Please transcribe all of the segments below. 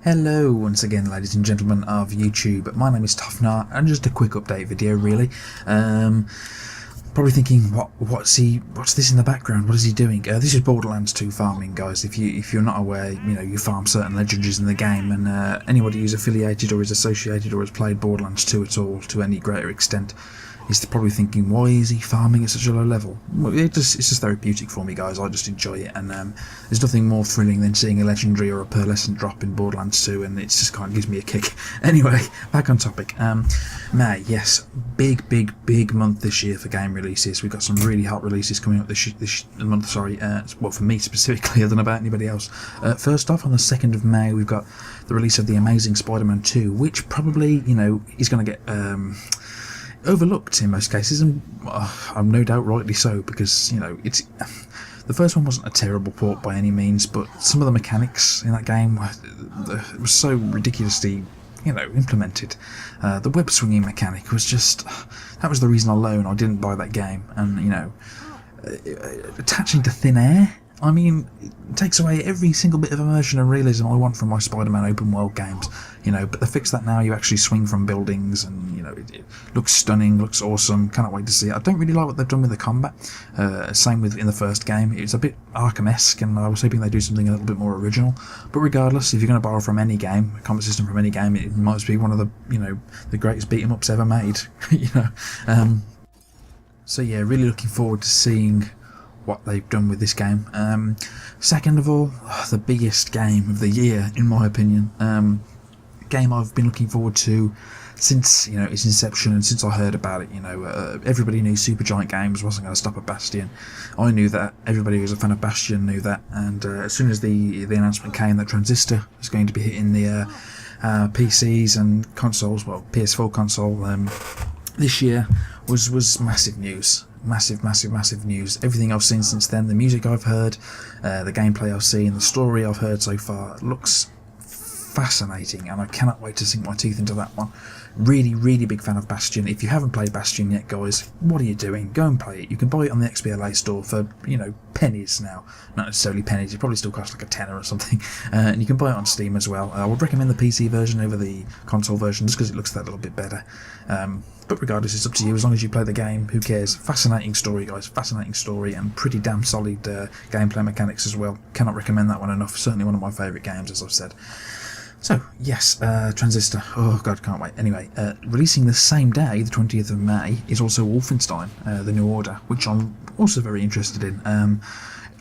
Hello once again, ladies and gentlemen of YouTube. My name is Toffnar, and just a quick update video really. Probably thinking, what's this in the background? What is he doing? This is Borderlands 2 farming, guys. If you're not aware, you farm certain legendaries in the game, and anybody who's affiliated or is associated or has played Borderlands 2 at all to any greater extent is probably thinking, why is he farming at such a low level? Well, it's just therapeutic for me, guys. I just enjoy it, and there's nothing more thrilling than seeing a legendary or a pearlescent drop in Borderlands 2, and it just kind of gives me a kick. Anyway, back on topic. May, yes, big month this year for game releases. We've got some really hot releases coming up this month. Sorry, well, for me specifically, I don't know about anybody else. First off, on the 2nd of May, we've got the release of the Amazing Spider-Man 2, which probably, is going to get overlooked in most cases, and I'm no doubt rightly so, because it's the first one wasn't a terrible port by any means, but some of the mechanics in that game was so ridiculously implemented. The web swinging mechanic was just, that was the reason alone I didn't buy that game. And attaching to thin air, I mean, it takes away every single bit of immersion and realism I want from my Spider-Man open world games, but they fixed that now. You actually swing from buildings, and it looks stunning, looks awesome. Cannot wait to see it. I don't really like what they've done with the combat. Same with in the first game. It's a bit Arkham-esque, and I was hoping they'd do something a little bit more original. But regardless, if you're going to borrow from any game, a combat system from any game, it might be one of the the greatest beat-em-ups ever made. So yeah, really looking forward to seeing what they've done with this game. Second of all, the biggest game of the year, in my opinion. Game I've been looking forward to since its inception, and since I heard about it. Everybody knew Supergiant Games wasn't going to stop at Bastion. I knew that. Everybody who was a fan of Bastion knew that. And as soon as the announcement came that Transistor was going to be hitting the PCs and consoles, well, PS4 console, this year was massive news. Massive news. Everything I've seen since then, the music I've heard, the gameplay I've seen, the story I've heard so far, looks fascinating, and I cannot wait to sink my teeth into that one. Really big fan of Bastion. If you haven't played Bastion yet, guys, what are you doing? Go and play it. You can buy it on the XBLA store for pennies now. Not necessarily pennies, it probably still costs like a tenner or something. And you can buy it on Steam as well. I would recommend the PC version over the console version, just because it looks that little bit better. But regardless, it's up to you. As long as you play the game, who cares? Fascinating story, guys. Fascinating story, and pretty damn solid gameplay mechanics as well. Cannot recommend that one enough. Certainly one of my favourite games, as I've said. So, yes, Transistor. Oh, God, can't wait. Anyway, releasing the same day, the 20th of May, is also Wolfenstein, The New Order, which I'm also very interested in.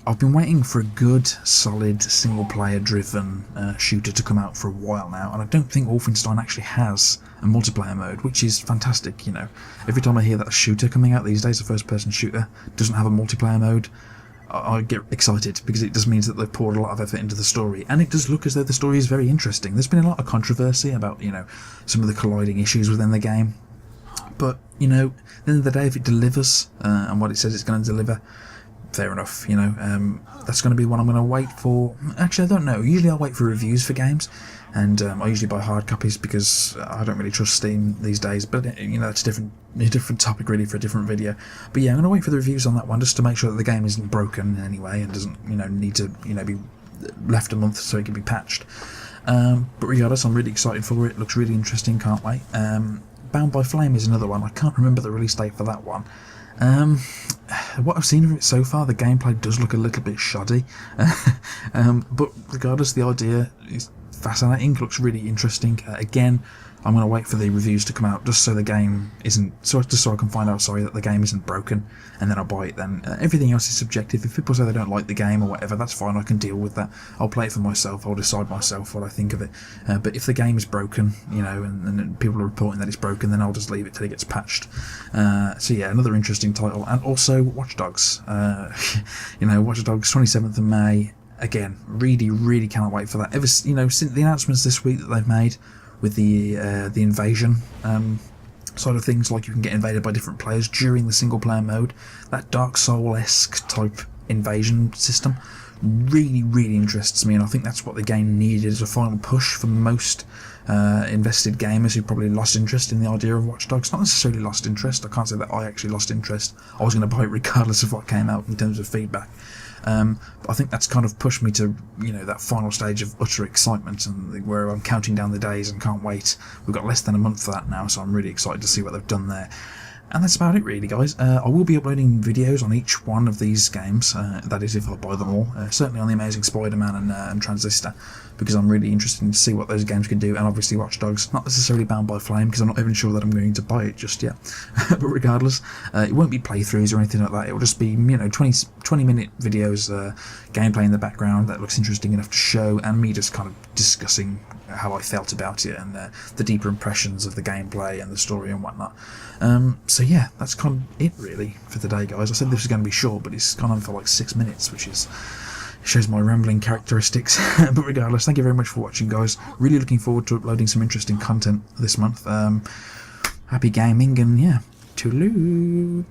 I've been waiting for a good, solid, single-player driven shooter to come out for a while now, and I don't think Wolfenstein actually has a multiplayer mode, which is fantastic. Every time I hear that a shooter coming out these days, a first-person shooter, doesn't have a multiplayer mode, I get excited, because it just means that they've poured a lot of effort into the story, and it does look as though the story is very interesting. There's been a lot of controversy about, some of the colliding issues within the game, but, at the end of the day, if it delivers, and what it says it's going to deliver, fair enough. That's going to be one I'm going to wait for. Actually, I don't know. Usually I'll wait for reviews for games, and I usually buy hard copies because I don't really trust Steam these days, but it's a different topic really for a different video. But yeah, I'm going to wait for the reviews on that one, just to make sure that the game isn't broken anyway, and doesn't need to be left a month so it can be patched. But regardless, I'm really excited for it. Looks really interesting, can't wait. Bound by Flame is another one. I can't remember the release date for that one. What I've seen of it so far, the gameplay does look a little bit shoddy, but regardless, the idea is fascinating, looks really interesting. Again, I'm going to wait for the reviews to come out, just so the game isn't, just so I can find out, that the game isn't broken, and then I'll buy it then. Everything else is subjective. If people say they don't like the game or whatever, that's fine, I can deal with that. I'll play it for myself, I'll decide myself what I think of it. But if the game is broken, and people are reporting that it's broken, then I'll just leave it till it gets patched. So yeah, another interesting title. And also Watch Dogs. Watch Dogs, 27th of May. Again, really cannot wait for that. Since the announcements this week that they've made with the invasion side of things, like you can get invaded by different players during the single player mode, that Dark Soul-esque type invasion system really interests me, and I think that's what the game needed as a final push for most invested gamers who probably lost interest in the idea of Watch Dogs. Not necessarily lost interest, I can't say that I actually lost interest. I was going to buy it regardless of what came out in terms of feedback. But I think that's kind of pushed me to, that final stage of utter excitement, and where I'm counting down the days and can't wait. We've got less than a month for that now, so I'm really excited to see what they've done there. And that's about it really, guys. I will be uploading videos on each one of these games, that is if I buy them all. Certainly on the Amazing Spider-Man and Transistor, because I'm really interested in to see what those games can do, and obviously Watch Dogs, not necessarily Bound by Flame, because I'm not even sure that I'm going to buy it just yet. But regardless, it won't be playthroughs or anything like that. It will just be, 20-minute videos, gameplay in the background that looks interesting enough to show, and me just kind of discussing how I felt about it, and the deeper impressions of the gameplay and the story and whatnot. So yeah, that's kind of it really for today, guys. I said this was going to be short, but it's gone on for like 6 minutes, which shows my rambling characteristics. But regardless, thank you very much for watching, guys. Really looking forward to uploading some interesting content this month. Happy gaming, and yeah, toodaloo.